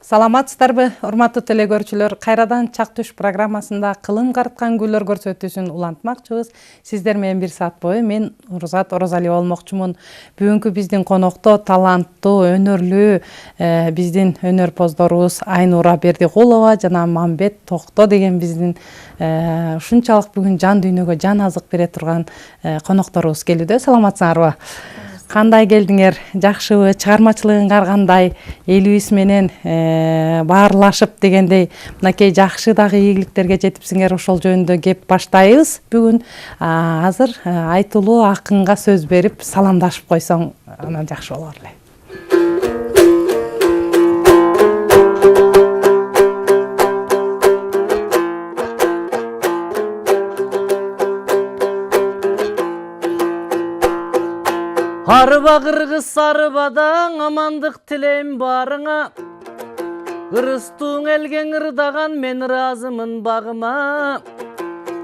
Саламатсыздарбы, урматтуу телекөрүүчүлөр? Кайрадан Чак түш программасында кылым карыткан гүлдөр көрсөтүүсүн улантмакчыбыз. Сиздер менен 1 саат бою мен Урузат Орозалиева болмокчумун. Бүгүнкү биздин конокто таланттуу, өнөрлүү биздин өнөрпоздорубуз Айнура Бердикулова жана Мамбет Токто деген биздин ушунчалык бүгүн жан дүйнөгө жан азык бере турган конокторубуз келүүдө. Саламатсыңарбы? Кандай келдиңер? Жакшыбы? Чыгармачылыгыңар кандай? Элибиз менен баарлашып дегендей, мынакей жакшы дагы ийгиликтерге жетипсиңер, ошол жөнүндө кеп баштайбыз. Бүгүн азыр айтылуу акынга сөз берип, саламдашып койсоң, анан жакшы болор эле. Арба кыргыз арбадаң, амандык тилейм барыңа. Кырыстууң элген ырдаган, мен ыраазымын багыма.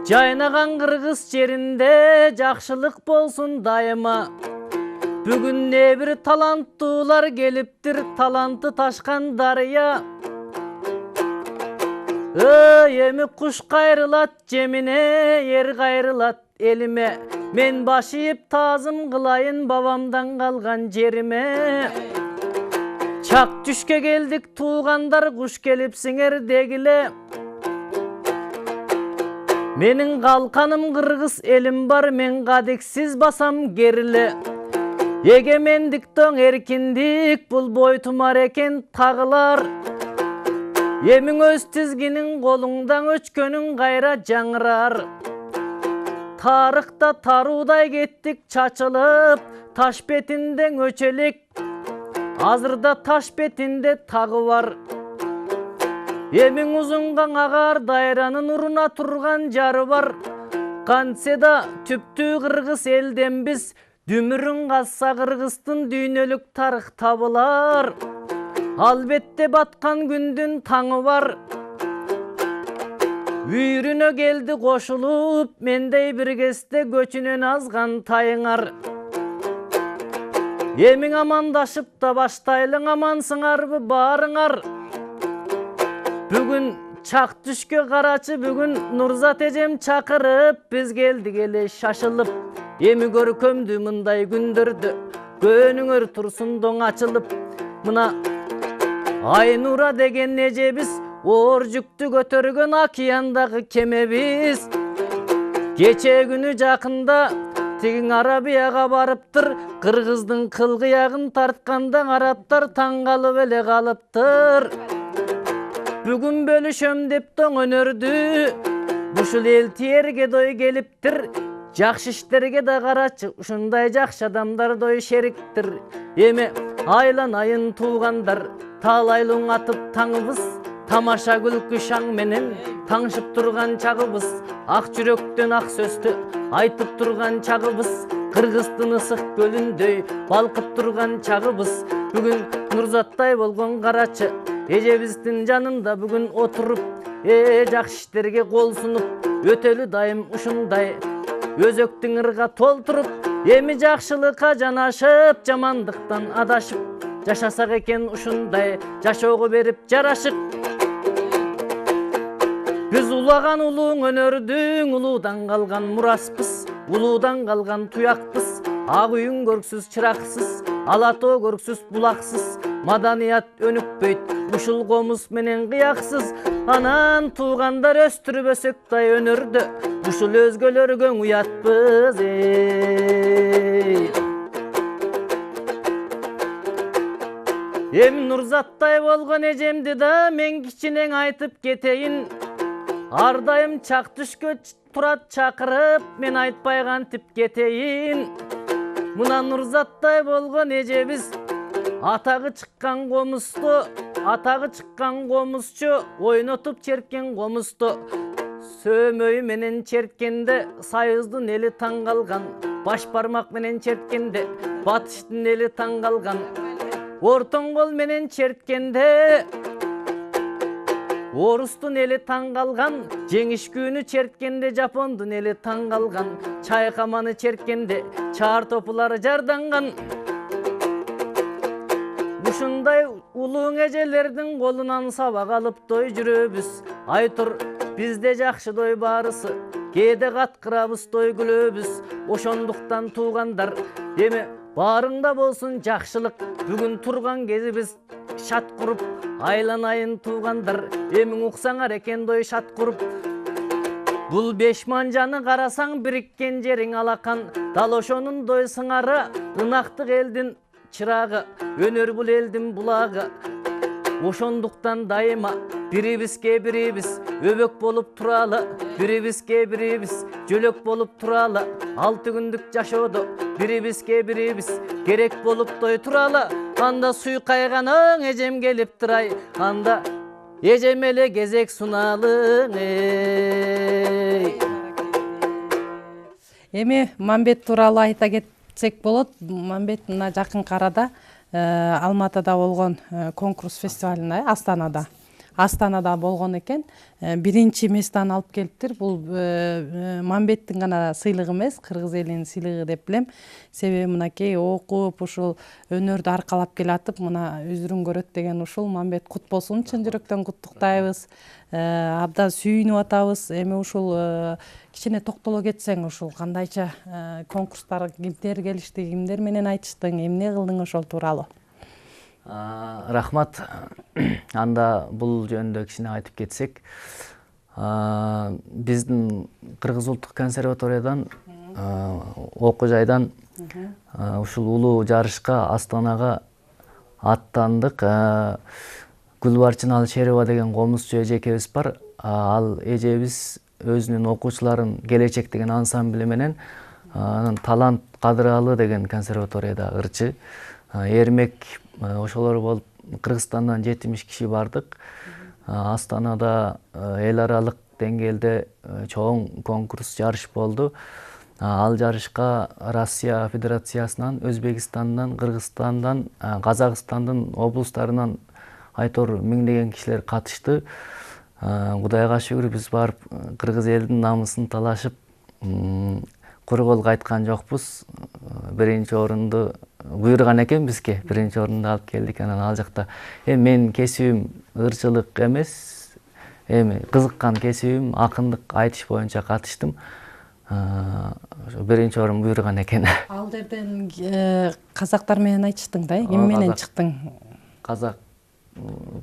Жайнаган кыргыз жеринде жакшылык болсун дайыма. Бүгүн не бир таланттуулар келиптир, таланты ташкан дарыя. Эми куш кайрылат жемине, ер кайрылат элиме. Мен башыйып таазым кылайын бабамдан калган жериме. Чак түшкө келдик туугандар, куш келипсиңер дегиле. Менин калканым кыргыз элим бар, мен кадексиз басам кериле. Эгемендиктен эркиндик, бул бойтумар экен тагылар. Эмиң өз тизгинин колуңдан өчкөнүң кайра жаңырар. Тарыхта таруудай кеттик чачылып, таш бетинде өчөлек. Азырда таш бетинде тагы бар. Эмиң узунган агар дайранын уруна турган жары бар. Кантсе да түптүү кыргыз элденбиз, дүмүрүн казса кыргыздын дүйнөлүк тарых табылар. Албетте баткан күндүн таңы бар. Үйрүнө келди кошулуп, мендей бир кезде көчүнөн азган тайыңар. Эмиң амандашып да баштайлың, амансыңарбы баарыңар. Бүгүн чак түшкө карачы, бүгүн Нурзат эжем чакырып, биз келдик эле шашылып. Эми көркөмдү мындай күндөрдө, көнүңөр турсун доң ачылып. Мына Айнура деген эжебиз, оор жүктү көтөргөн океандагы кемебиз. Кече күнү жакында тигиң Арабияга барыптыр. Кыргыздын кылгыягын тартканда арабтар таң калып эле калыптыр. Бүгүн бөлүшөм деп тоң өнөрдү, ушул эл тиерге дой келиптир. Жакшы иштерге да карачы, ушундай жакшы адамдар дой шериктир. Эми айланайын туугандар, таалайлуң атып таңыбыз. Тамаша күлкү шаң менен таңшып турган чагыбыз. Ак жүрөктөн ак сөздү айтып турган чагыбыз. Кыргыздын ысык көлүндөй балкып турган чагыбыз. Бүгүн Нурзаттай болгон карачы эжебиздин жанында бүгүн отуруп, жакшы иштерге кол сунуп, өтөлү дайым ушундай өзөктүң ырга толтуруп. Эми жакшылыкка жанашып, жамандыктан адашып, жашасак экен ушундай жашоого берип жарашып. Биз улаган улууң өнөрдүң, улуудан калган мураспыз, улуудан калган туякпыз. Ак үйүң көрксүз чыраксыз, ала тоо көрксүз булаксыз. Маданият өнүкпөйт, ушул комуз менен кыяксыз. Анан туугандар өстүрбөсөктай өнөрдө, ушул өзгөлөргө уятпыз. Эми Нурзаттай болгон эжемди да мен кичинең айтып кетейин. Ар дайым чак түшкө турат чакырып, мен айтпай кантип кетейин. Мына Нурзаттай болгон эжебиз атагы чыккан комузчу, ойнотуп черткен комузду. Сөөмөй менен черткенде сайыздын эли таң калган. Баш бармак менен черткенде батыштын эли таң калган. Ортон кол менен черткенде орустун эли таң калган. Жеңиш күнү черткенде жапондун эли таң калган. Чайкаманы черткенде чаар топулары жарданган. ушундай улуу эжелердин колунан сабак алып той жүрөбүз. Айтур бизде жакшы той барысы, кээде каткырабыз той күлөбүз. Ошондуктан туугандар, эми баарыңда болсун жакшылык. Бүгүн турган кезибиз шат куруп, айланайын туугандар. Эми уксаңар экен той шат куруп. Бул беш манжаны карасаң бириккен жериң алакан. Дал ошонун той сыңары, ынактык элдин чырагы, өнөр бул элдин булагы. Ошондуктан дайыма бирибизге бирибиз өбөк болуп туралы, бирибизге бирибиз жөлөк болуп туралы. 6 күндүк жашоодо бирибизге бирибиз керек болуп той туралы. Анда суй кайганың эжем келип турай, анда эжем эле кезек суналың. Эми Мамбет тууралуу айта кетсек болот. Мамбет мына жакынкы арада Алматыда болгон конкурс фестивалына, Астанада болгон экен. Биринчи местаны алып келиптир. Бул Мамбеттин гана сыйлыгы эмес, кыргыз элинин сыйлыгы деп билем. Себеби мынакей окуп, ушул өнөрдү аркалап келатып, мына үзүрүн көрөт деген ушул. Мамбет кут болсун, чын жүрөктөн куттуктайбыз. Абдан сүйүнүп атабыз. Эми ушул кичине токтоло кетсең, ушул кандайча конкурстар, кимдер келишти, кимдер менен айтыштың, эмне кылдың ошол тууралуу? Рахмат. Анда бул жөнүндө кичине айтып кетсек, биздин Кыргыз улуттук консерваториядан, окуу жайдан ушул улуу жарышка Астанага аттандык. Гүлбарчын Алшерова деген комузчу эжекебиз бар. Ал эжебиз өзүнүн окуучуларын Келечек деген ансамбли менен талант кадыралы деген консерваторияда ырчы, эрмек ошолор болуп Кыргызстандан 70 киши бардык. Астанада эл аралык деңгээлде чоң конкурс жарыш болду. Ал жарышка Россия Федерациясынан, Өзбекстандан, Кыргызстандан, Казакстандын облустарынан айтор миңдеген кишилер катышты. Кудайга шүгүр, биз барып кыргыз элдин намысын талашып, куру кол кайткан жокпуз. Биринчи орунду буйруган экен бизге, биринчи орунду алып келдик. Анан ал жакта менин кесибим ырчылык эмес, эми кызыккан кесибим акындык, айтыш боюнча катыштым. Биринчи орун буйруган экен. Ал жерден казактар менен айтыштың да, ким менен чыктың? Казак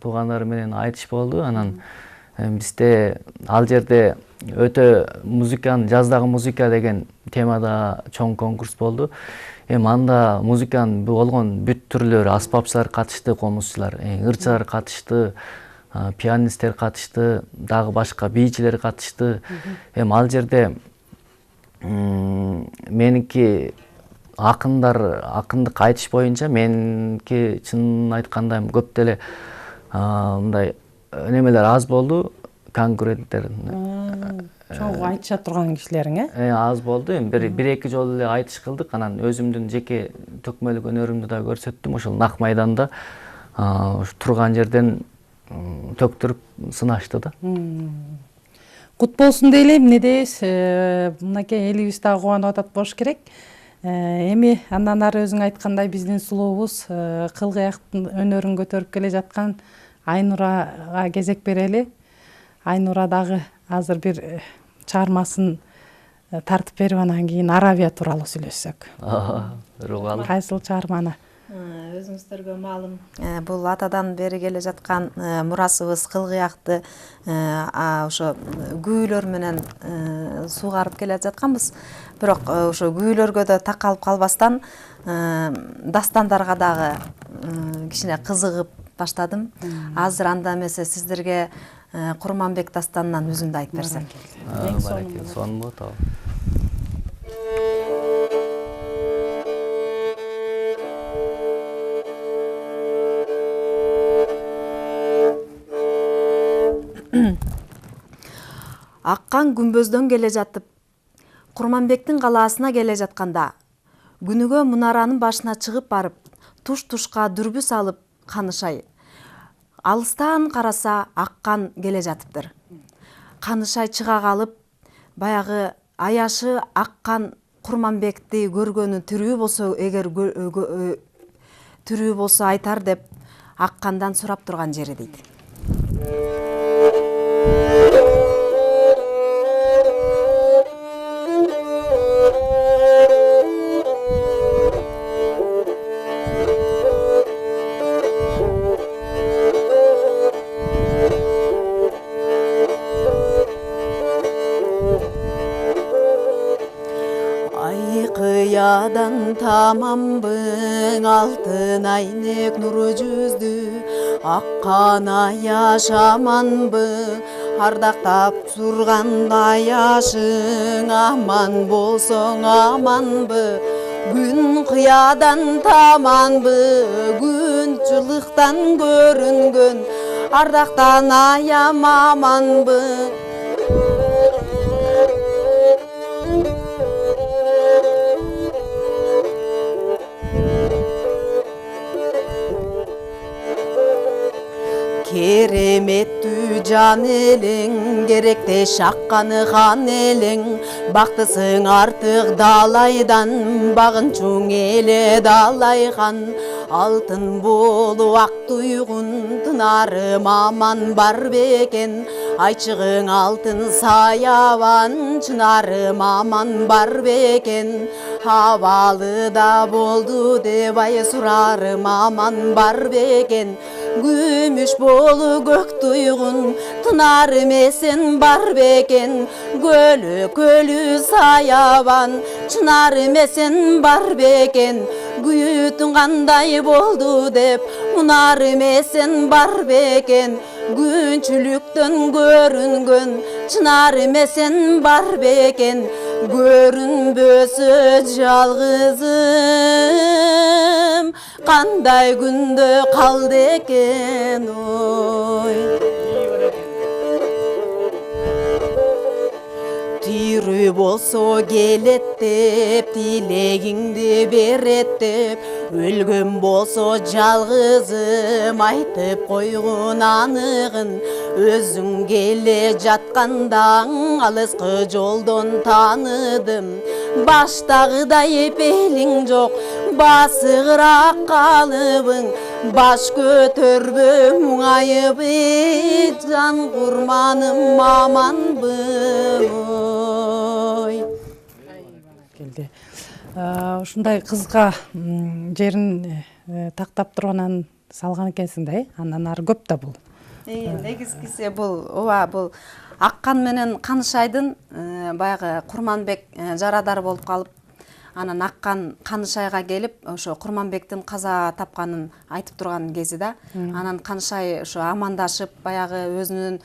туугандар менен айтыш болду. Анан бизде ал жерде өтө музыканы, жаздагы музыка деген темада чоң конкурс болду. Анда музыканын болгон бүт түрлөрү, аспапчылар катышты, комузчулар, ырчылар катышты, пианисттер катышты, дагы башка бийчилер катышты. Ал жерде меники акындык айтыш боюнча меники чынын айтканда көп деле мындай немелер аз болду, конкуренттер. Чоң айтыша турган кишилериң, аз болду. Бир-эки жолу эле айтыш кылдык. Анан өзүмдүн жеке төкмөлүк өнөрүмдү да көрсөттүм. Ошол нак майданда турган жерден төктүрүп сынашты да. Кут болсун дейлейм, эмне дейбиз? Мынакей элибиз дагы кубанып атат болуш керек. Эми андан ары өзүң айткандай биздин сулуубуз кыл-кыяктын өнөрүн көтөрүп келе жаткан Айнурага кезек берели. Айнура дагы азыр бир чыгармасын тартып берип, анан кийин Аравия тууралуу сүйлөшсөк. Кайсыл чыгарманы? Өзүңүздөргө маалым, бул атадан бери келе жаткан мурасыбыз, кыл-кыякты ошо күүлөр менен суугарып келе жатканбыз. Бирок ошо күүлөргө да такалып калбастан дастандарга дагы кичине кызыгып баштадым. Азыр анда эмесе сиздерге Курманбек дастанынан үзүндү айтып берсем. Сонун болот. Аккан күмбөздөн келе жатып, Курманбектин калаасына келе жатканда, күнүгө мунаранын башына чыгып барып, туш-тушка дүрбү салып Канышай. Алыстан караса аккан келе жатыптыр. Канышай чыга калып, баягы аяшы аккан Курманбекти көргөнү тирүү болсо, эгер тирүү болсо айтар деп аккандан сурап турган жери дейт. Кыядан тамамбың алтын айнек нуру жүздү аккан аяш аманбың ардактап турганда яшың аман болсоң аманбы күн кыядан таманбы күн жылыктан көрүнгөн ардактан аям аманбы кереметтүү жан элең керектеш акканы хан элең бактысың артык далайдан багын чуң эле далайхан алтын болу ак туйгун тынарым аман бар бекен айчыгың алтын саябан чынарым аман бар бекен абалы да болду деп ай сурарым аман бар бекен күмүш болу көк туйгун тынар эмесен бар бекен көлү көлү саябан чынар эмесен бар бекен күйүтүң кандай болду деп унар эмесен бар бекен күнчүлүктөн көрүнгөн чынар эмесен бар бекен көрүнбөсө жалгызым кандай күндө калды экен ой тирүү болсо келет деп тилегиңди берет деп өлгөн болсо жалгызым айтып койгун аныгын өзүң келе жаткандаң алыскы жолдон таныдым баштагыдай эпелиң жок басыгыраак калыбың баш көтөрбө муңайып жан курманым аманбы ой келди. Ушундай кызга жерин тактап турганан салган экенсиң да, андан ары көп да бул. Негизгиси бул бул аккан менен Канышайдын баягы Курманбек жарадар болуп калып, анан аккан Канышайга келип, ошо Курманбектин каза тапканын айтып турган кези да. Анан Канышай ошо амандашып, баягы өзүнүн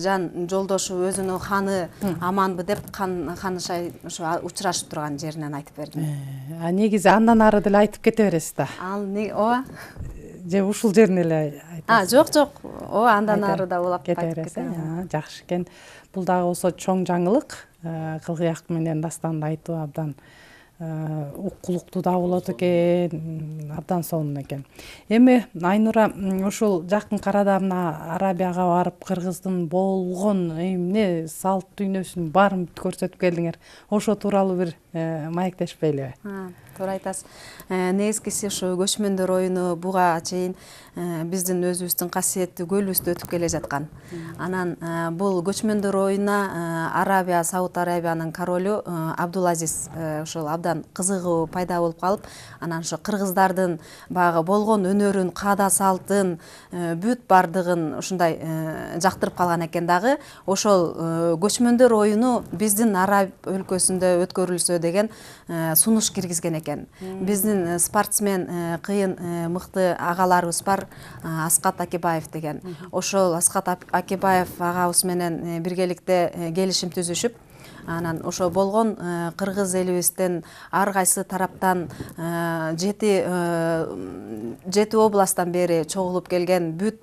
жан жолдошу, өзүнүн ханы аманбы деп Канышай ошо учурашып турган жеринен айтып бердим. Негизи андан ары деле айтып кете бересиз да. Ал ооба. Же ушул жерин эле айтасыз? Жок. Андан ары да улап кете бересиз. Жакшы экен. Бул дагы болсо чоң жаңылык. Кылгыяк менен дастанды айтуу абдан уккулуктуу да болот экен, абдан сонун экен. Эми Айнура ушул жакын арада мына Арабияга барып кыргыздын болгон эмне салт дүйнөсүн баарын көрсөтүп келдиңер. Ошо тууралуу бир маектешпейлиби? Туура айтасыз. Негизгиси ушу көчмөндөр оюну буга чейин биздин өзүбүздүн касиеттүү көлүбүздө өтүп келе жаткан. Анан бул көчмөндөр оюна Арабия, Сауд Арабиянын королу Абдулазиз ошол абдан кызыгуу пайда болуп калып, анан ошо кыргыздардын баягы болгон өнөрүн, каада салтын, бүт бардыгын ушундай жактырып калган экен дагы. Ошол көчмөндөр оюну биздин Араб өлкөсүндө өткөрүлсө деген сунуш киргизген экен. Биздин спортсмен кыйын мыкты агаларыбыз бар, Аскат Акибаев деген. Ошол Аскат Акибаев агабыз менен биргеликте келишим түзүшүп, анан ошо болгон кыргыз элибизден ар кайсы тараптан 7 областтан бери чогулуп келген бүт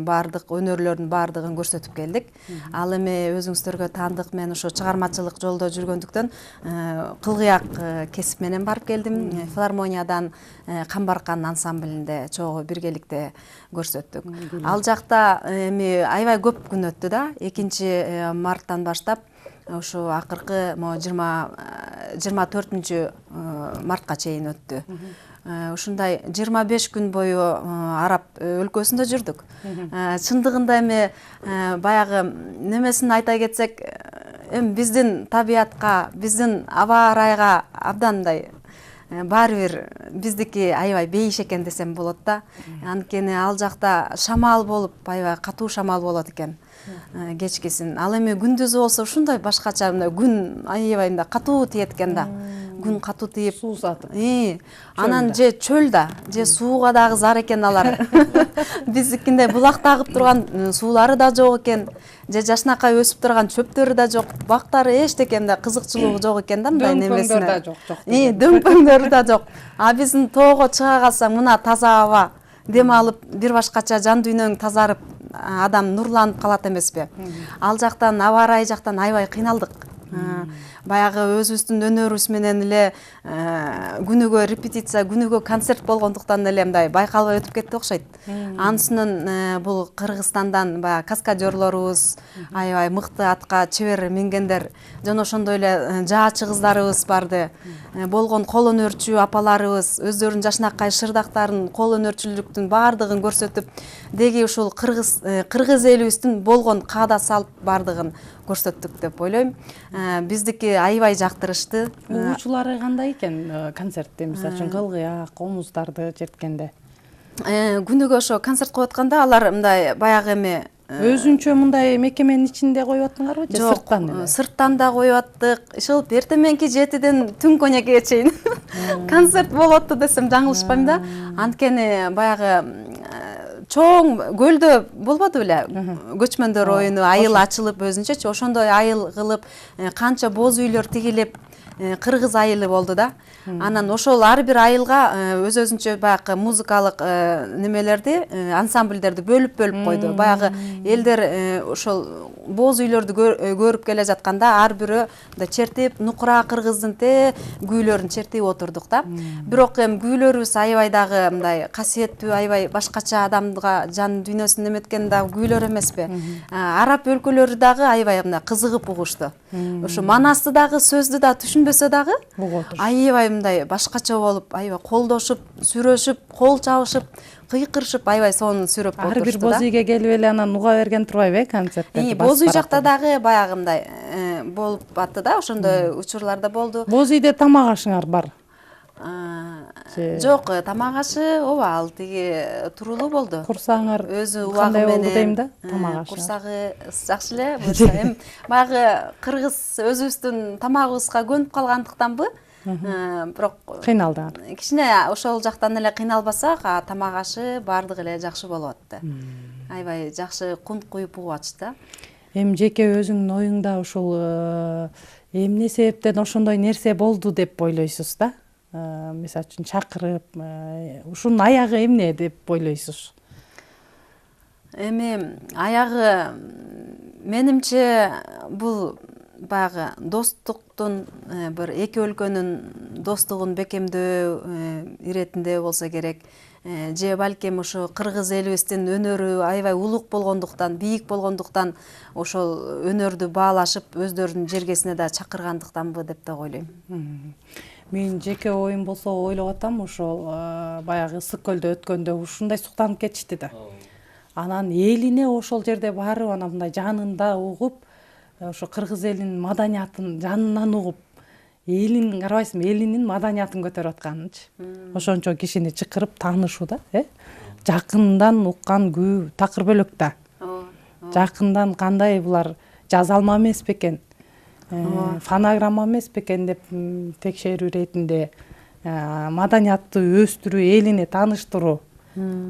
бардык өнөрлөрдүн бардыгын көрсөтүп келдик. Ал эми өзүңүздөргө таандык, мен ошо чыгармачылык жолдо жүргөндүктөн кылгыяк кесип менен барып келдим. Филармониядан Камбаркан ансамблинде чогуу биргеликте көрсөттүк. Ал жакта эми аябай көп күн өттү да. 2 марттан баштап ошо акыркы 24 мартка чейин өттү. ушундай 25 күн бою Араб өлкөсүндө жүрдүк. Чындыгында эми баягы немесин айта кетсек, эми биздин табиятка, биздин аба ырайга абдан мындай баары бир биздики аябай бейиш экен десем болот да. Анткени ал жакта шамал болуп, аябай катуу шамал болот экен кечкисин. Ал эми күндүзү болсо ушундай башкача, мындай күн аябай мындай катуу тиет экен да. Күн катуу тиип, суу сатып. Анан же чөл да, же сууга дагы зар экен алар. Биздикиндей булакта агып турган суулары да жок экен, же жашнакай өсүп турган чөптөрү да жок, бактары эчтеке мындай кызыкчылыгы жок экен да, мындай немесине. Дөңпөңдөр да жок. Дөңпөңдөрү да жок. А биздин тоого чыга калсаң, мына таза аба, дем алып, бир башкача жан дүйнөң тазарып, адам нурланып калат эмеспи? Ал жактан, аба ырайы жактан аябай кыйналдык. Баягы өзүбүздүн өнөрүбүз менен эле күнүгө репетиция, күнүгө концерт болгондуктан эле мындай байкалбай өтүп кетти окшойт. Анысынын бул Кыргызстандан баягы каскадерлорубуз, аябай мыкты атка чебер мингендер, жана ошондой эле жаачы кыздарыбыз барды. Болгон кол өнөрчү апаларыбыз өздөрүнүн жашнакай шырдактарын, кол өнөрчүлүктүн баардыгын көрсөтүп, деги ушул кыргыз элибиздин болгон каада салт баардыгын көрсөттүк деп ойлойм. Биздики аябай жактырышты. Угуучулары кандай экен концертте, мисалы үчүн кылгыяк, комуздарды черткенде? Күнүгө ошо концерт коюп атканда алар мындай баягы эми өзүнчө мындай мекеменин ичинде коюп аттыңарбы же сырттан эле? Сырттан да коюп аттык. Ишыл эртеменки 7-ден түнкү 12ге чейин концерт болуп атты десем жаңылышпайм да. Анткени баягы чоң көлдө болбоду беле? Көчмөндөр оюну, айыл ачылып өзүнчөчү ошондой айыл кылып, канча боз үйлөр тигилип, кыргыз айылы болду да. Анан ошол ар бир айылга өзүнчө баягы музыкалык немелерди, ансамбльдерди бөлүп койду. Баягы элдер ошол боз үйлөрдү көрүп келе жатканда ар бирөө мындай чертип, нукура кыргыздын күүлөрүн чертип отурдук да. Бирок эми күүлөрүбүз аябай дагы мындай касиеттүү, аябай башкача адамга жан дүйнөсүн эметкен дагы күүлөр эмеспи? Араб өлкөлөрү дагы аябай мындай кызыгып угушту. Ошо манасты дагы, сөздү да түшүнбөсө дагы аябай мындай башкача болуп, аябай колдошуп, сүрөшүп, кол чабышып, кыйкырышып, аябай сонун сүрөп отурушту да. Ар бир боз үйгө келип эле анан уга берген турбайбы концерттерди? Боз үй жакта дагы баягы мындай болуп атты да, ошондой учурлар да болду. Боз үйдө тамак ашыңар бар? Жок, тамак ашы ооба, ал тиги турулуу болду. Курсагыңар өзү убагы менен болду дейм да, тамак ашы. Курсагы жакшы эле, буюрса эми баягы кыргыз өзүбүздүн тамагыбызга көнүп калгандыктанбы? Бирок кыйналдыңар. Кичине ошол жактан эле кыйналбасак, тамак ашы баардыгы эле жакшы болуп атты. Аябай жакшы кунт куюп угуп атышты. Эми жеке өзүңдүн оюңда ушул эмне себептен ошондой нерсе болду деп ойлойсуз да? Мисалы үчүн чакырып, ушунун аягы эмне деп ойлойсуз? Эми аягы менимче бул баягы достуктун, бир эки өлкөнүн достугун бекемдөө иретинде болсо керек. Же балким ошо кыргыз элибиздин өнөрү аябай улук болгондуктан, бийик болгондуктан ошол өнөрдү баалашып өздөрүнүн жергесине да чакыргандыктанбы деп да ойлойм. Мен жеке оюм болсо ойлоп атам, ошол баягы Ысык көлдө өткөндө ушундай суктанып кетишти да. Анан элине ошол жерде барып, анан мындай жанында угуп, ошо кыргыз элинин маданиятын жанынан угуп, элин карабайсыңбы, элинин маданиятын көтөрүп атканынчы. Ошончо кишини чакырып таанышуу да, жакындан уккан күү такыр бөлөк да. Жакындан кандай булар жазалма эмес бекен, фонограмма эмес бекен деп текшерүү иретинде маданиятты өстүрүү, элине тааныштыруу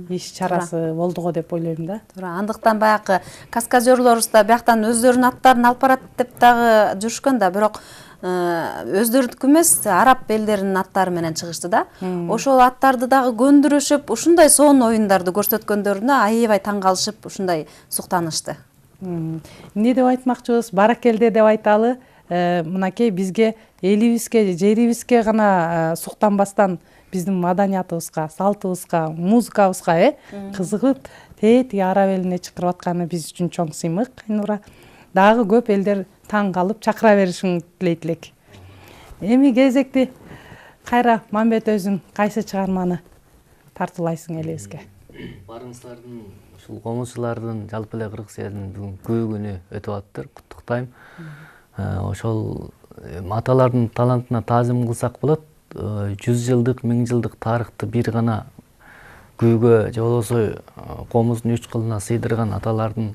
иш чарасы болду го деп ойлойм да. Туура, андыктан баягы каскадерлорубуз да бияктан өздөрүнүн аттарын алып барат деп дагы жүрүшкөн да, бирок өздөрүнүкү эмес, араб элдеринин аттары менен чыгышты да. Ошол аттарды дагы көндүрүшүп, ушундай сонун оюндарды көрсөткөндөрүнө аябай таң калышып, ушундай суктанышты. Эмне деп айтмакчыбыз? Баракелде деп айталы. Мынакей бизге, элибизге, жерибизге гана суктанбастан биздин маданиятыбызга, салтыбызга, музыкабызга кызыгып, тетиги араб элине чакырып атканы биз үчүн чоң сыймык. Айнура, дагы көп элдер таң калып чакыра беришиң тилейт элек. Эми кезекти Кайра Мамбет өзүң кайсы чыгарманы тартуулайсың элибизге? Барыңыздардын ушул комузчулардын жалпы эле кыргыз элинин бүгүн күнү өтүп атыптыр. Куттуктайм. Ошол аталардын талантына таазим кылсак болот. 100 жылдык, 1000 жылдык тарыхты бир гана күүгө же болбосо комуздун 3 кылына сыйдырган аталардын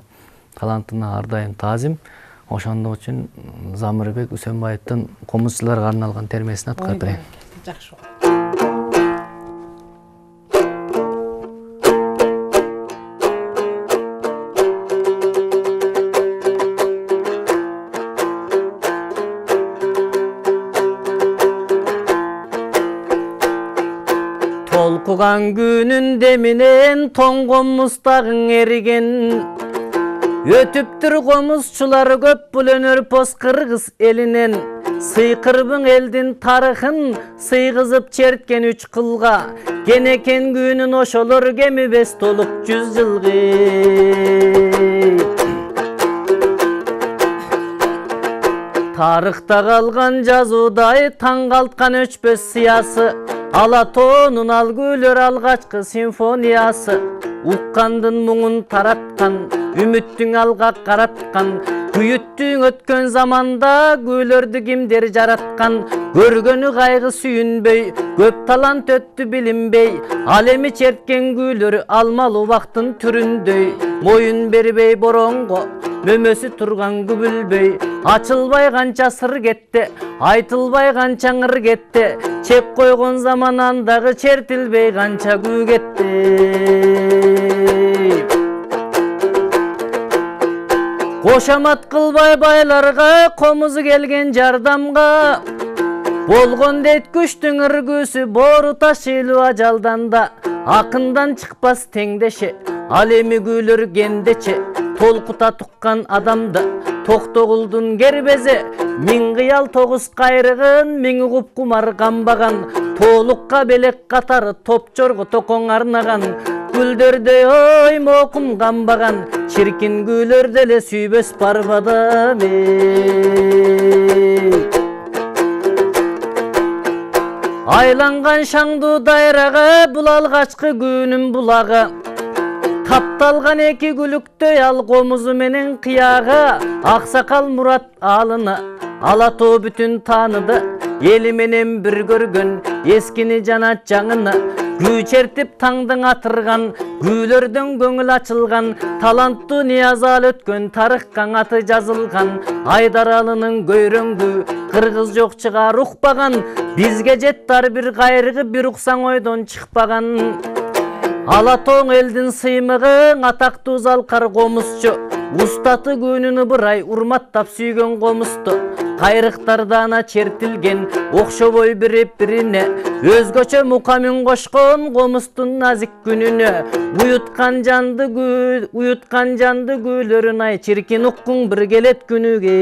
талантына ар дайым таазим. Ошондо үчүн Замирбек Үсөнбаевдин комузчуларга арналган термесин аткарайын. Жакшы. Толкуган күнүн деминен тоң комуздагың эриген. Өтүптүр комузчулар көп бул өнөрпоз кыргыз элинен. Сыйкырбың элдин тарыхын сыйгызып черткен 3 кылга. Кенекен күнүн ошолор кемибес толук 100 жылгы. Тарыхта калган жазуудай таң калткан өчпөс сыясы. Алатоонун ал күйлөр алгачкы симфониясы. Уккандын муңун тараткан, үмүттүң алга караткан. Күйүттүң өткөн заманда күйлөрдү кимдер жараткан. Көргөнү кайгы сүйүнбөй, көп талант өттү билинбей. Ал эми черткен күйлөр алмал убактын түрүндөй. Моюн бербей боронго, мөмөсү турган күбүлбөй. Ачылбай канча сыр кетти, айтылбай канча ыңыр кетти. Чеп койгон заман андагы чертилбей канча күү кетти. Кошамат кылбай байларга, комузу келген жардамга. Болгон дейт күчтүң ыргүүсү, боору ташыйлуу ажалдан да. Акындан чыкпас теңдеши, ал эми күйлөр кендече. Толкута туккан адамды, токтогулдун кербезе. 1000 кыял 9 кайрыгын, 1000 угуп кумар камбаган. Тоолукка белек катары топчорго токоң арнаган. Гүлдөрдөй ой мокум камбаган, чиркин күйлөрдө эле сүйбөс барбадам. Айланган шаңдуу дайрага, бул алгачкы күнүм булагы. Тапталган 2 күлүктөй ал комузу менен кыягы. Аксакал Мурат алыны, Алатоо бүтүн тааныды. Эли менен бир көргөн, эскини жана жаңыны. Күү чертип таңдың атырган, күйлөрдөн көңүл ачылган. Таланттуу Ниязал өткөн, тарыхка аты жазылган. Айдар алынын көйрөңгү, кыргыз жок чыгар укпаган. Бизге жеттар бир кайрыгы, бир уксаң ойдон чыкпаган. Алатооң элдин сыймыгы, атактуу залкар комузчу. Устаты күнүн ыбырай, урматтап сүйгөн комузду. Кайрыктарда ана чертилген, окшобой бирип-бирине. Өзгөчө мукамын кошкон, комуздун назик күнүнө. Уюткан жанды күйлөрүн ай, чиркин уккуң бир келет күнүгө.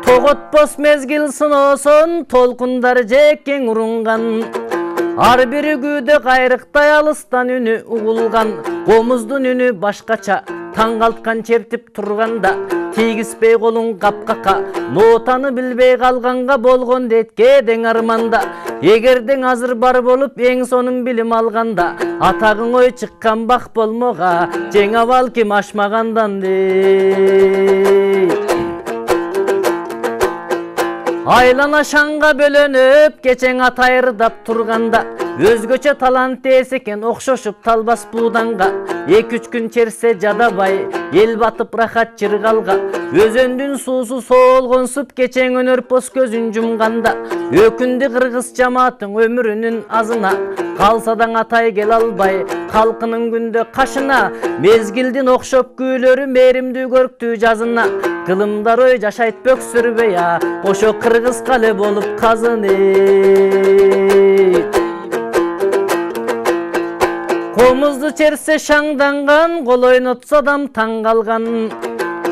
Тоготпос мезгил сыноосон, толкундар жекең урунган. Ар бири күүдө кайрыктай алыстан үнү угулган. Комуздун үнү башкача, таң калткан чертип турганда. Тийгизбей колуң капкакка, нотаны билбей калганга болгон дейт кээдең арманда. Эгердең азыр бар болуп, эң сонун билим алганда. Атагың ой чыккан бак болмога, жеңе балким ашмагандан дейт. Айлана шаңга бөлөнүп, кечең атайырдап турганда. Өзгөчө талант эсекен, окшошуп талбас бууданга. 2-3 күн черсе жадабай, эл батып рахат жыргалга. Өзөндүн суусу соолгонсуп, кечең өнөрпоз көзүн жумганда. Өкүндү кыргыз жамааттын өмүрүнүн азына. Калса да атай кел албай, калкынын күндө кашына. Мезгилдин окшоп күйлөрү, мээримдүү көрктүү жазына. Кылымдар ой жашайт бөксүрбөй а, ошо кыргыз кале болуп казын. Комузду черсе шаңданган, кол ойнотсо адам таң калган.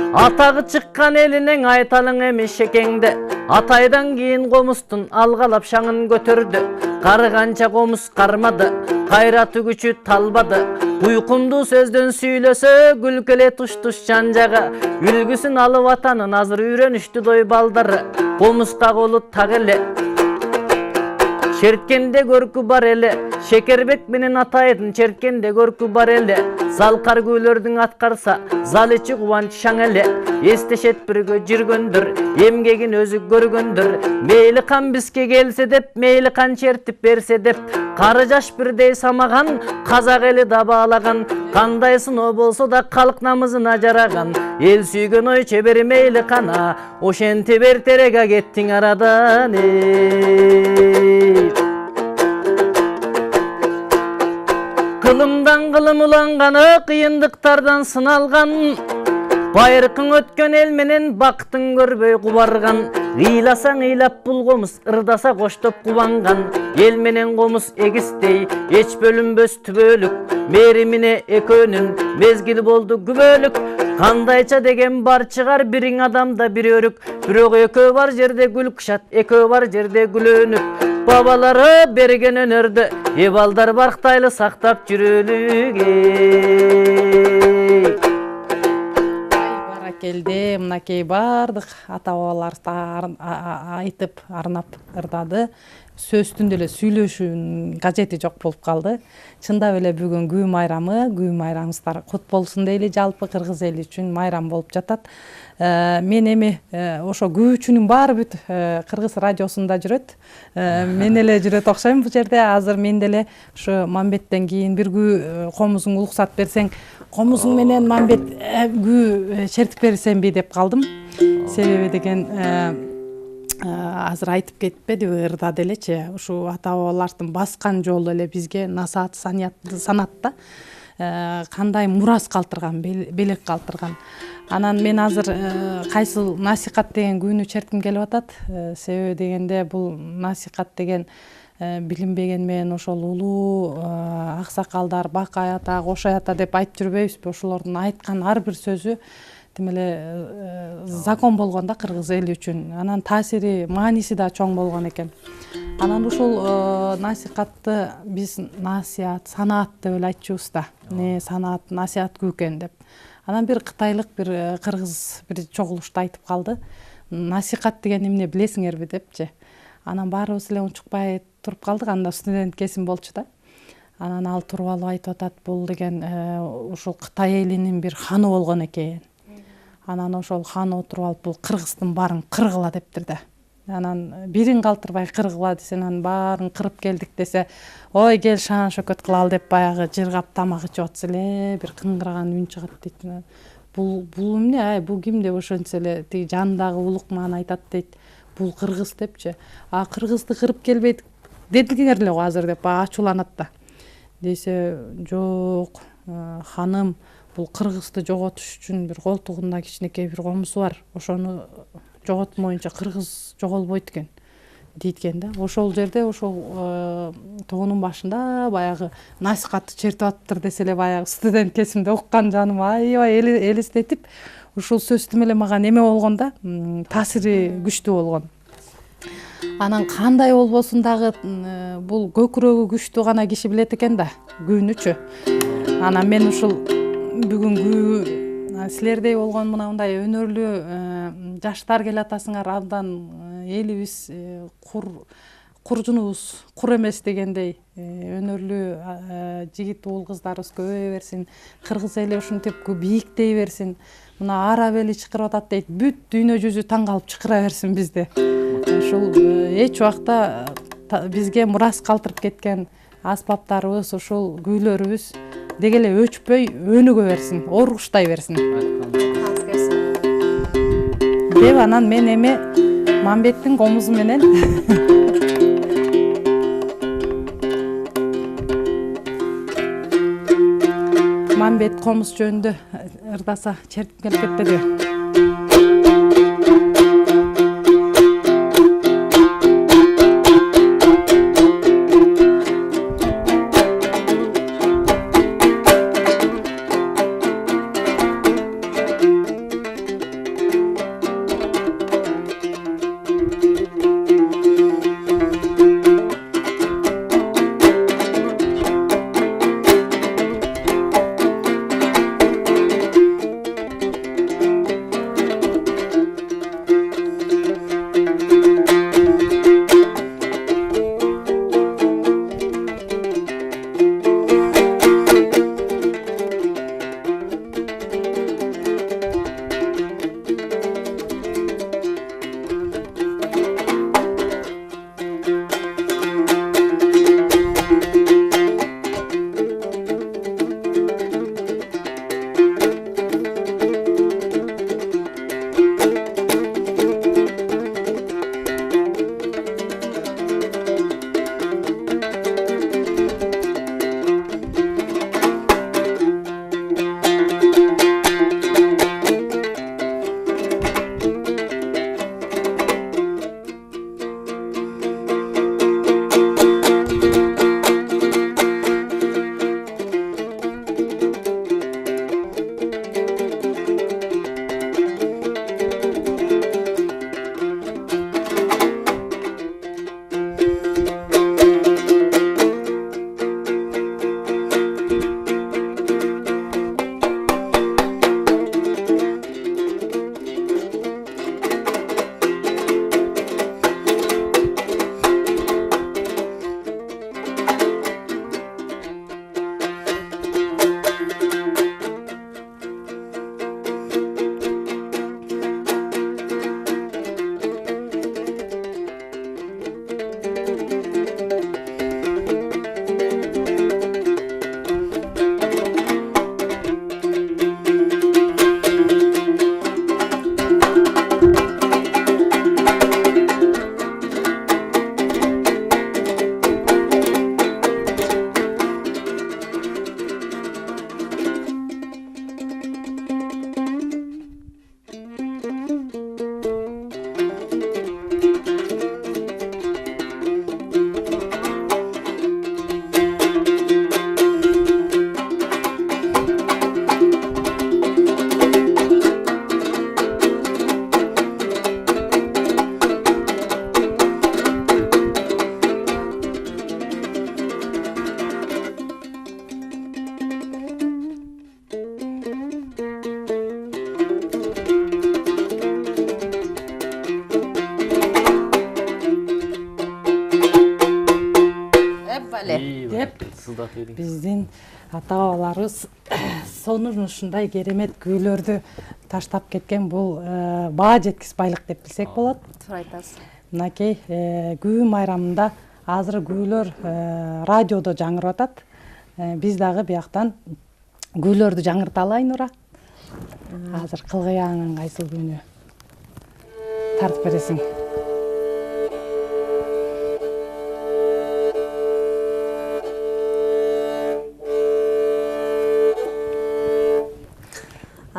Атағы чыккан элинен айталың эмес шекеңде. Атайдан кийин комустун алгалап шаңын көтөрдү. Карыганча комус кармады, кайраты күчү талбады. Уйкумду сөздөн сүйлөсө күлкеле туш-туш жан-жага. Үлгүсүн алып атанын азыр үйрөнүштү дой балдары. Комуска колу так эле, черткенде көркү бар эле. Шекербек менен атайдын черткенде көркү бар эле. Залкар күйлөрдүн аткарса зал ичи кубанч шаң эле. Эстешет бирге жүргөндүр, эмгегин өзү көргөндүр. Мейли кан бизге келсе деп, мейли кан чертип берсе деп, кары жаш бирдей самаган, казак эли да баалаган. Кандай сыноо болсо да калк намызына жараган. Эл сүйгөн ой чебери мейли кана, ошентип эртерээк кеттиң арадан. Кылымдан кылым уланганы, кыйындыктардан сыналган. Байыркың өткөн эл менен бактың көрбөй кубарган. Ыйласаң ыйлап бул комуз, ырдаса коштоп кубанган. Ел менен комуз эгистей, эч бөлүнбөс түбөлүк. Меримине экөөнүн мезгили болду күбөлүк. Кандайча деген бар чыгар, бириң адамда бир өрүк. Бирок экөө бар жерде гүл кышат, экөө бар жерде гүлөнүк. Бабалары берген өнөрдү, балдар барктайлы сактап жүрөлүк. Баракелде, мынакей бардык ата бабалар айтып, арнап ырдады. Сөздүн деле сүйлөшүүнүн кажети жок болуп калды. Чындап эле бүгүн күү майрамы, күү майрамыңыздар кут болсун дейли. Жалпы кыргыз эли үчүн майрам болуп жатат. Мен эми ошо күүчүнүн баары бүт кыргыз радиосунда жүрөт. Мен эле жүрөт окшойм бул жерде. Азыр мен деле ушу Мамбеттен кийин бир күү комузуң уруксат берсең, комузуң менен Мамбет күү чертип берсемби деп калдым. Себеби деген азыр айтып кетпедиби, ырдады элечи. Ушу ата бабалардын баскан жолу эле бизге насаат санат да. Кандай мурас калтырган, белек калтырган. Анан мен азыр кайсыл насихат деген күүнү чертким келип атат. Себеби дегенде бул насихат деген билинбеген менен ошол улуу аксакалдар, Бакай ата, Кошой ата деп айтып жүрбөйбүзбү? Ошолордун айткан ар бир сөзү тим эле закон болгон да кыргыз эли үчүн. Анан таасири, мааниси да чоң болгон экен. Анан ушул насихатты биз насият, санаат деп эле айтчубуз да. Не санаат, насият күү экен деп. Анан бир кытайлык бир кыргыз бир чогулушта айтып калды. Насихат деген эмне билесиңерби депчи. Анан баарыбыз эле унчукпай туруп калдык. Анда студент kesим болчу да. Анан ал туруп алып айтып атат, бул деген ушул Кытай элинин бир ханы болгон экен. Анан ошол хан отуруп алып бул кыргыздын баарын кыргыла дептир да. Анан бирин калтырбай кыргыла десе, анан баарын кырып келдик десе, ой кел шаан шөкөт кылалы деп баягы жыргап тамак ичип атса эле бир кыңгыраган үн чыгат дейт. Бул эмне? Бул ким деп ошентсе эле тиги жанындагы улук мага айтат дейт. Бул кыргыз депчи. Кыргызды кырып келбейт дедилиңер эле го азыр деп ачууланат да. Десе, жок, ханым, бул кыргызды жоготуш үчүн бир колтугунда кичинекей бир комузу бар. Ошону жоготмоюнча кыргыз жоголбойт экен дейт экен да. Ошол жерде ошол тоонун башында баягы насихатты чертип атыптыр десе эле баягы студент kesимде уккан жаным аябай элестетип, ушул сөз тим эле мага неме болгон да, таасири күчтүү болгон. Анан кандай болбосун дагы бул көкүрөгү күчтүү гана киши билет экен да, күүнүчү. Анан мен ушул бүгүн күү силердей болгон мындай өнөрлүү жаштар келатасыңар, абдан элибиз куржунубуз кур эмес дегендей өнөрлүү жигит уул кыздарыбыз көбөйө берсин, кыргыз эли ушинтип бийиктей берсин. Мына араб эли чакырып атат дейт, бүт дүйнө жүзү таң калып чакыра берсин бизди. Ушул эч убакта бизге мурас калтырып кеткен аспаптарыбыз, ушул күүлөрүбүз деги эле өчпөй өнүгө берсин, оргуштай берсин деп анан мен эми Мамбеттин комузу менен Мамбет комуз жөнүндө ырдаса чертип келип кетпедиби? Сиз да тейлиңиз. Биздин ата бабаларыбыз сонун ушундай керемет күүлөрдү таштап кеткен. Бул баа жеткис байлык деп билсек болот. Туура айтасыз. Мынакей күү майрамында азыр күүлөр радиодо жаңырып атат. Биз дагы бияктан күүлөрдү жаңырталы Айнура. Азыр кылгыяңын кайсыл күнү тартып бересиң.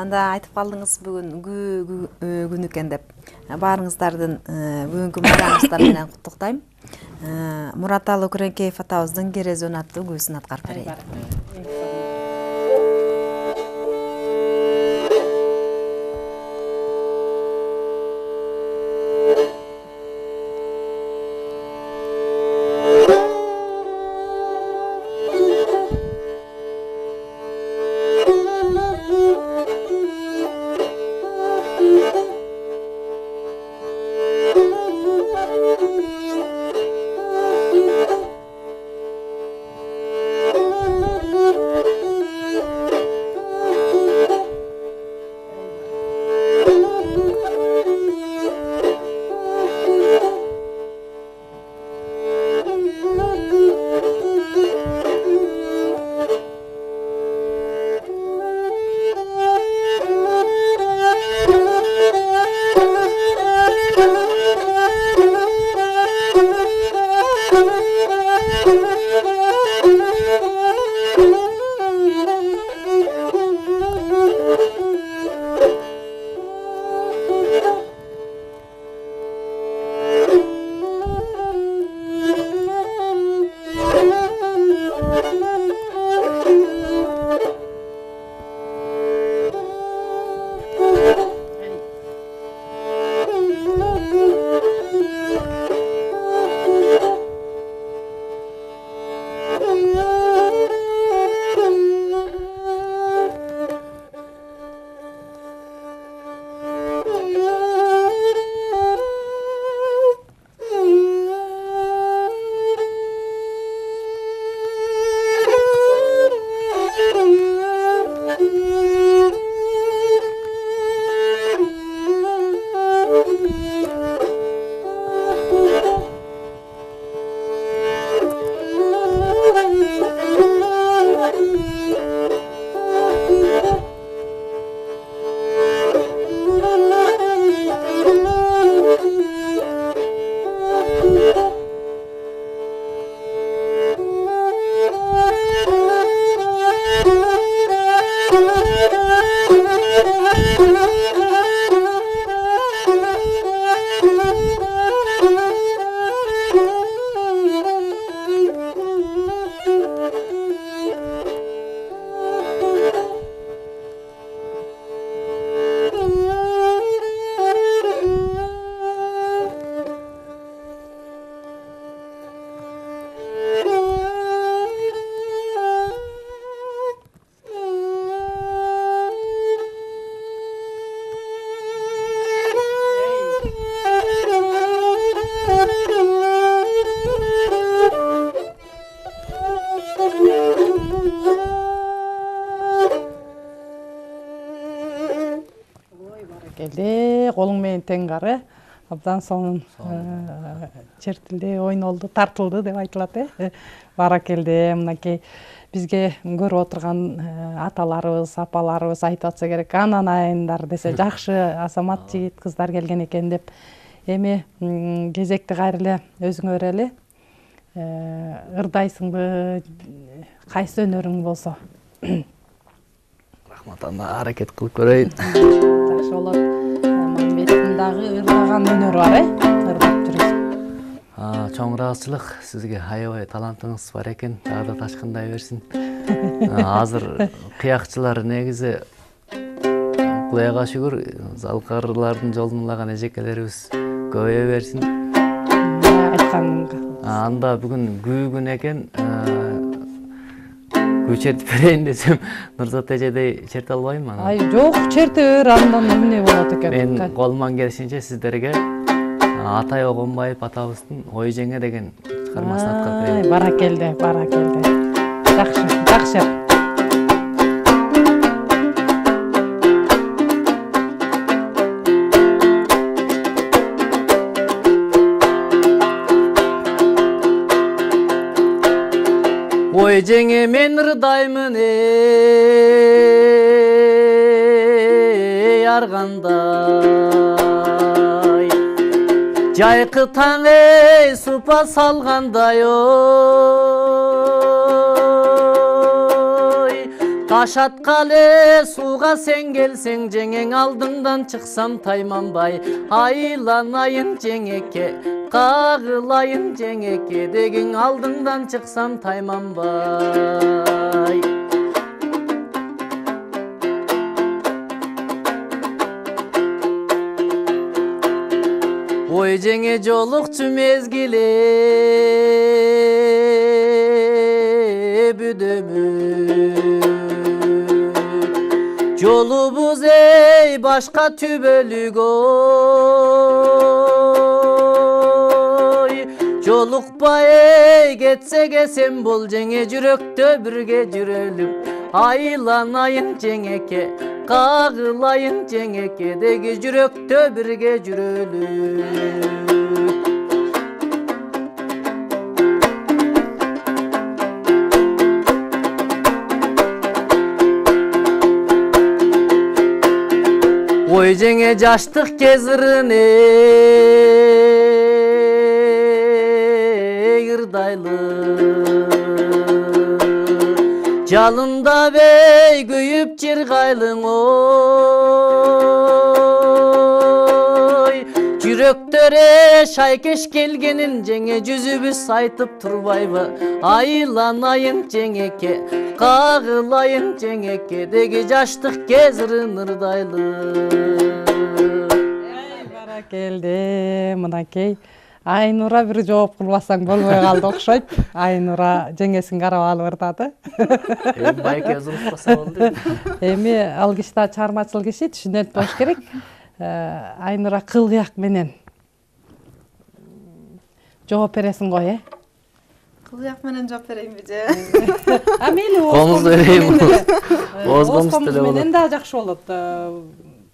Анда айтып калдыңыз бүгүн күн экен деп. Баарыңыздардын бүгүнкү майрамыңыздар менен куттуктайм. Мураталы Күреңкеев атабыздын Керезөн аттуу күүсүн аткарып берейин. Колуң менен тең кары. Абдан сонун чертилди, ойнолду, тартылды деп айтылат. Баракелде, мынакей бизге көрүп отурган аталарыбыз, апаларыбыз айтып атса керек, анан айындар десе жакшы азамат жигит кыздар келген экен деп. Эми кезекти кайра эле өзүңө берели. Ырдайсыңбы, кайсы өнөрүң болсо? Рахмат, анда аракет кылып көрөйүн. Жакшы болот. Мамбеттин дагы ырдаган өнөрү бар, ырдап жүрөсүң. Чоң ыраазычылык, сизге аябай талантыңыз бар экен, дагы да ташкындай берсин. Азыр кыякчылар негизи Кудайга шүгүр, залкарлардын жолун улаган эжекелерибиз көбөйө берсин. Анда бүгүн күн экен, күү чертип берейин десем, Нурзат эжедей черте албайм аны. Жок, черте бер, андан эмне болот экен? Мен колуман келишинче сиздерге Атай Огонбаев атабыздын Ой жеңе деген чыгармасын аткарып берейин. Баракелде, баракелде. жакшы. Ой жеңе мен ырдаймын аргандай, жайкы таң супа салгандай, ой таш аткалы сууга сен келсең жеңең алдыңдан чыксам тайманбай, айланайын жеңеке кагылайын жеңеке дегең алдыңдан чыксам тайманбай. Ой жеңе жолукчу мезгили бүдөмү, жолубуз башка түбөлүк, жолукпай кетсек эсен бол жеңе, жүрөктө бирге жүрөлүм, айланайын жеңеке кагылайын жеңеке деги жүрөктө бирге жүрөлүм. Ой жеңе жаштык кезирин ырдайлы, жалында бей күйүп жыргайлың, ой жүрөктөрү шайкеш келгенин жеңе жүзүбүз айтып турбайбы, айланайын жеңеке кагылайын жеңеке деги жаштык кезирин ырдайлы. Баракелде, мынакей Айнура бир жооп кылбасаң болбой калды окшойт. Айнура жеңесин карап алып ырдады. Байке узунтпаса болду. Эми ал киши да чыгармачыл киши, түшүнөт болуш керек. Айнура кылгыяк менен жооп бересиң го, Кылгыяк менен жооп берейинби же? А мейли Комуз берейин. Ооз комуз деле болот. менен да жакшы болот.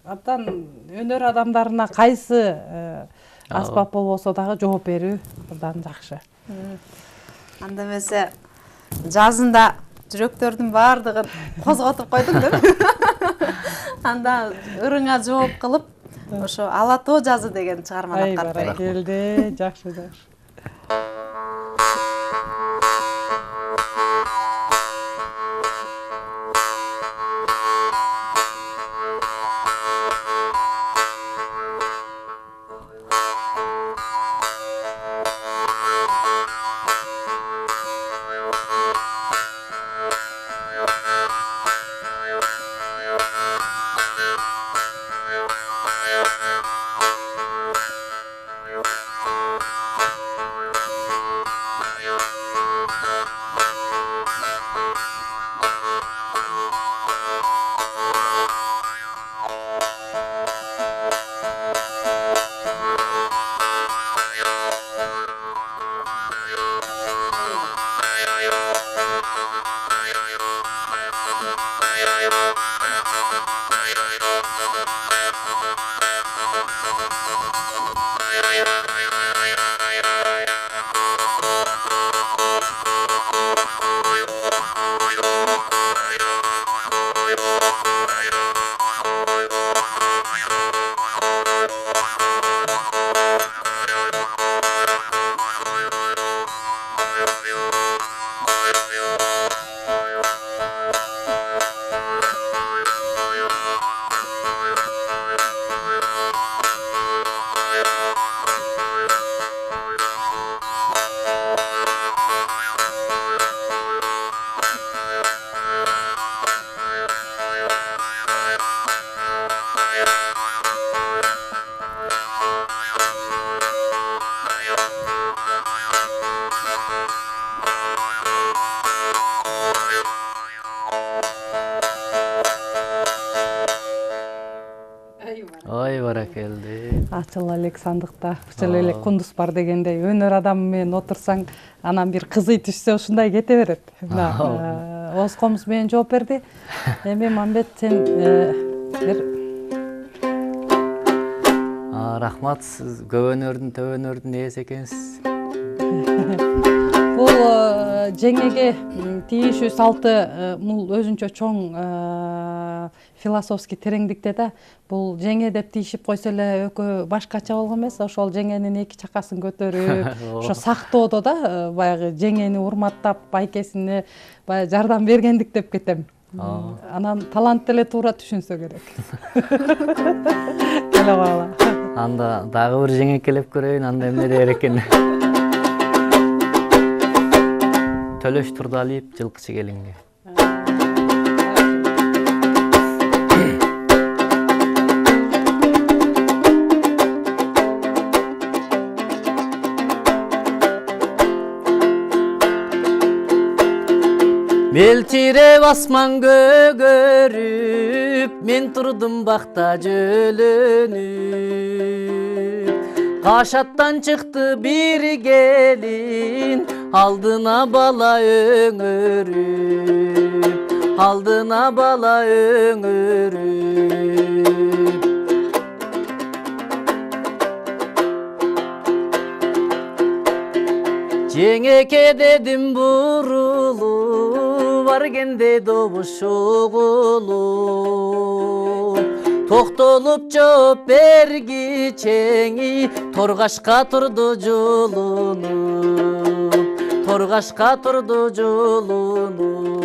Абдан өнөр адамдарына кайсы аспап болбосо дагы жооп берүү абдан жакшы. Анда эмесе жазында жүрөктөрдүн баардыгын козготуп койдук деп. Анда ырыңа жооп кылып, ошо Ала тоо жазы деген чыгарманы аткарып берейин. Баракелде, жакшы. баракелди. Ачыла элек сандыкта, ычыла элек кундуз бар дегендей, өнөр адамы менен отурсаң, анан бир кызый түшсө ушундай кете берет. Мына Оз комуз менен жооп берди. Эми Мамбет, сен бир Рахмат, сиз көп өнөрдүн, төп өнөрдүн ээси экенсиз. Бул жеңеге тийишүү салты бул өзүнчө чоң философский тереңдикте да. Бул жеңе деп тийишип койсо эле экөө башкача болгон эмес, ошол жеңенин эки чакасын көтөрүп, ошо сактоодо да баягы жеңени урматтап, байкесине баягы жардам бергендик деп кетем. Анан талант деле туура түшүнсө керек. Келе кала. Анда дагы бир жеңе келип көрөйүн, анда эмне дээр экен. Төлөш Турдалиев, Жылкычы келинге. Мелчиреп асман көгөрүп, мен турдум бакта жөлөнүп. Кашаттан чыкты бир келин, алдына бала өңөрүп, алдына бала өңөрүп. Жеңеке дедим бурулуп, баргенде добуш угулуп. Токтолуп жооп бергичеңи, торгашка турду жолунуп, торгашка турду жолунуп.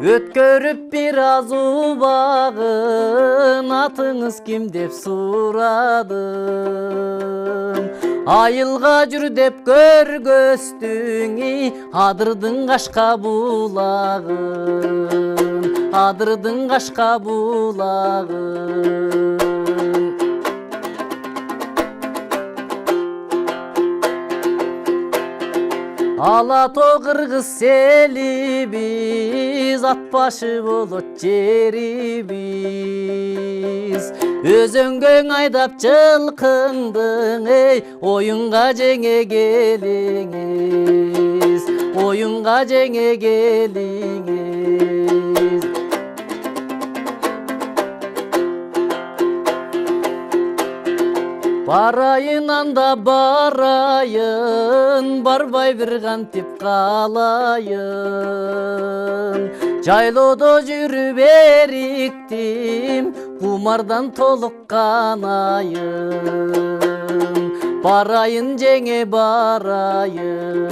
Өткөрүп бир аз убагын, атыңыз ким деп сурадым. Айылга жүр деп көргөстүңи, адырдың кашка булагын, адырдың кашка булагын. Ала тоо кыргыз элибиз, ат башы болот жерибиз. Өзөңгөң айдап жылкындың, эй, оюнга жеңе келиңиз, оюнга жеңе келиңиз. Барайын анда барайын, барбай бир кантип калайын. Жайлоодо жүрүп эриктим, кумардан толукканайын. Барайын жеңе барайын,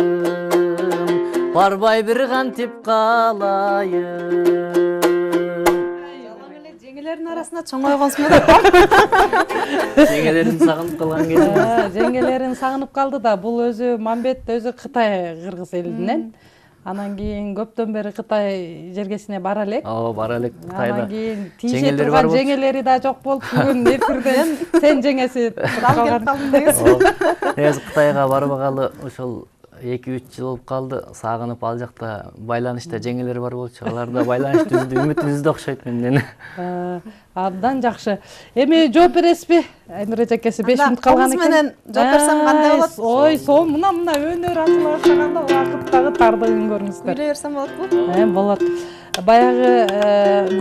барбай бир кантип калайын. Жеңелердин арасында чоңойгонсуң деп коем. Жеңелерин сагынып калган кезде. Жеңелерин сагынып калды да, бул өзү Мамбет өзү Кытай кыргыз элинен. Анан кийин көптөн бери Кытай жергесине бара элек. Бара элек Кытайда. Анан кийин тийише турган жеңелери да жок болуп, бүгүн эфирден сен жеңеси калган дегенсиз. Негизи Кытайга барбагалы ошол 2-3 жыл болуп калды. Сагынып ал жакта байланышта жеңелер бар болчу. Алар да байланыш түздү, үмүт үздү окшойт менден. Абдан жакшы. Эми жооп бересизби? Айнура жакеси 5 мүнөт калган экен. Менен жооп берсем кандай болот? Ой, мына өнөр ачыла баштаганда убакыттагы тардыгын көрүңүздөр. Күйлөй берсем болотпу? Болот. Баягы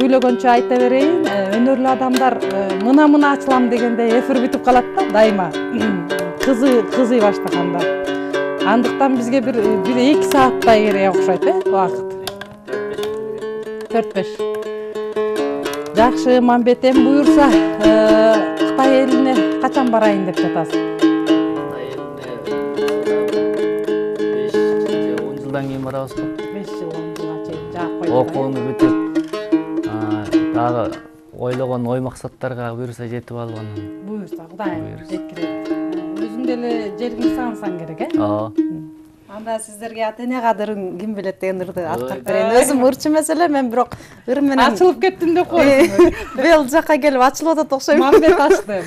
күйлөгөнчө айта берейин, өнөрлүү адамдар мына ачылам дегенде эфир бүтүп калат да дайыма. Кызый баштаганда. Андыктан бизге бир 2 сааттай керек окшойт, убакыт. 4-5. Жакшы, Мамбет, эми буюрса, Кытай элине качан барайын деп жатасыз? Кытай элине 5-10 жылдан кийин барабыз го. 5 жыл, 10 жылга чейин жаап койдук. Окууну бүтүп, дагы ойлогон ой максаттарга буюрса жетип алып анан. Буюрса, Кудайым жеткирет. Өзүң деле жериңди сагынсаң керек, Анда сиздерге ата-эне кадырын ким билет деген ырды аткарып берейин. Өзүм ырчы эмес мен бирок ыр менен ачылып кеттим деп коесуң. Бел жакка келип ачылып атат окшойм. Мамбет ачты.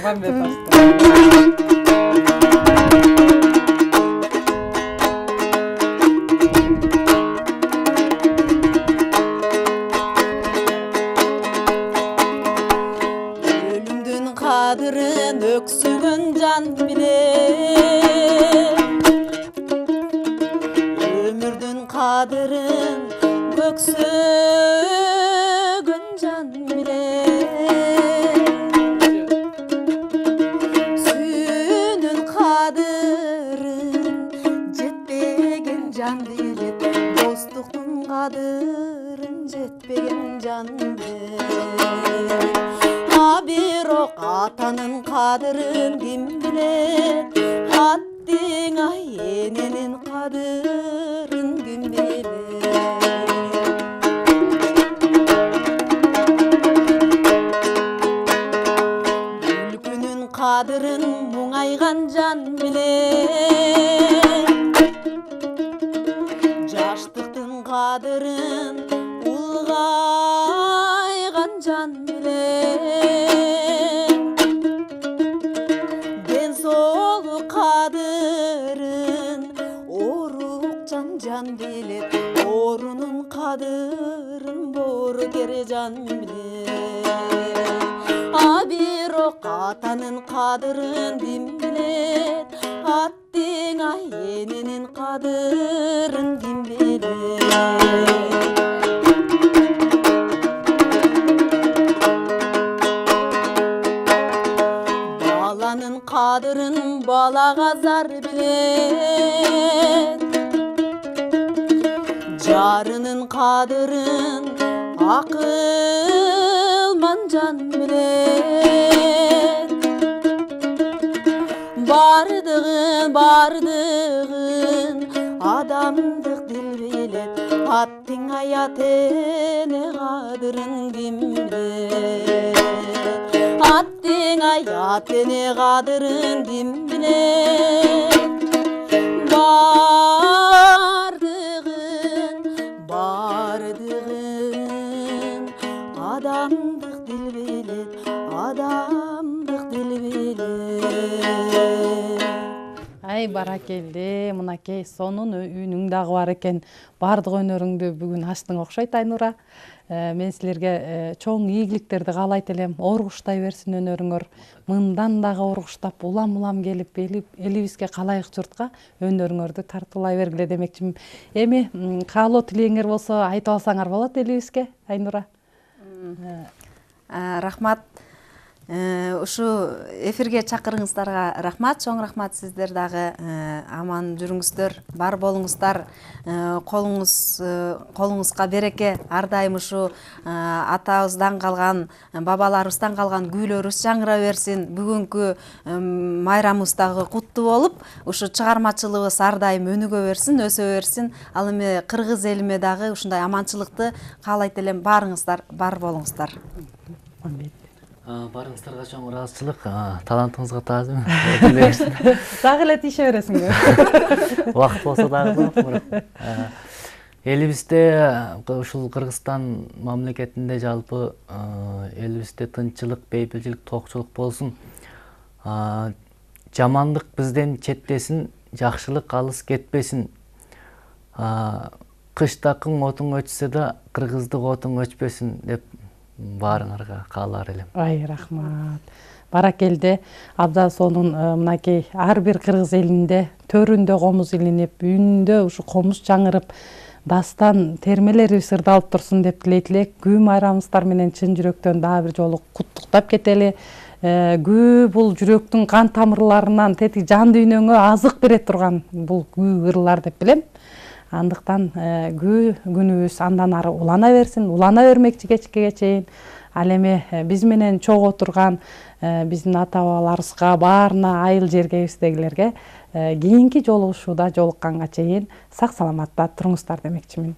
кадырын көксөгөн жан билет сүйүүнүн кадырын жетпеген жан билет достуктун кадырын жетпеген жан билет бирок атанын кадырын ким билет аттың ай эненин кадырын ким билет күлкүнүн кадырын муңайган жан билет жаштыктын кадырын улгайган жан билет ден соолук кадырын оорукчан жан билет оорунун кадырын боорукер жан билет бирок атанын кадырын ким билет аттың ай эненин кадырын ким билет баланын кадырын балагазар билет жарынын кадырын акылман жан билет бардыгын адамдык дил билет аттың аят эне кадырын ким билет аттың аят эне кадырын ким билет бардыгын адамдык дил билет адамдык дил билет Ай баракелде, мынакей сонун үнүң дагы бар экен. Бардык өнөрүңдү бүгүн ачтың окшойт Айнура. Мен силерге чоң ийгиликтерди каалайт элем. Оргуштай берсин өнөрүңөр. Мындан дагы оргуштап улам келип элибизге калайык журтка өнөрүңөрдү тартуулай бергиле демекчимин. Эми каалоо тилегиңер болсо айтып алсаңар болот элибизге, Айнура. Рахмат. Ушу эфирге чакырыңыздарга рахмат, чоң рахмат. Сиздер дагы аман жүрүңүздөр, бар болуңуздар, колуңузга береке. Ар дайым ушу атабыздан калган, бабаларыбыздан калган күүлөрүбүз жаңыра берсин. Бүгүнкү майрамыбыз дагы куттуу болуп, ушу чыгармачылыгыбыз ар дайым өнүгө берсин, өсө берсин. Ал эми кыргыз элиме дагы ушундай аманчылыкты каалайт элем. Барыңыздар, бар болуңуздар. Барыңыздарга чоң ыраазычылык, талантыңызга таазим. Дагы эле тийише бересиңби? Убакыт болсо дагы. Элибизде ушул Кыргызстан мамлекетинде жалпы элибизде тынччылык, бейпилчилик, токчулук болсун. Жамандык бизден четтесин, жакшылык алыс кетпесин. Кыштакың отуң өчсө да кыргыздык отуң өчпөсүн деп баарыңарга каалар элем. Ай, рахмат. Баракелде, абдан сонун мынакей ар бир кыргыз элинде төрүндө комуз илинип, үнүндө ушу комуз жаңырып, дастан термелерибиз ырдалып турсун деп тилейт элек. Күү майрамыбыздар менен чын жүрөктөн дагы бир жолу куттуктап кетели. Күү бул жүрөктүн кан тамырларынан тети жан дүйнөңө азык бере турган бул күү ырлар деп билем. Андыктан күү күнүбүз андан ары улана берсин, улана бермекчи кечке чейин. Ал эми биз менен чогуу отурган биздин ата-бабаларыбызга, баарына, айыл жергебиздегилерге кийинки жолугушууда жолукканга чейин сак саламатта туруңуздар демекчимин.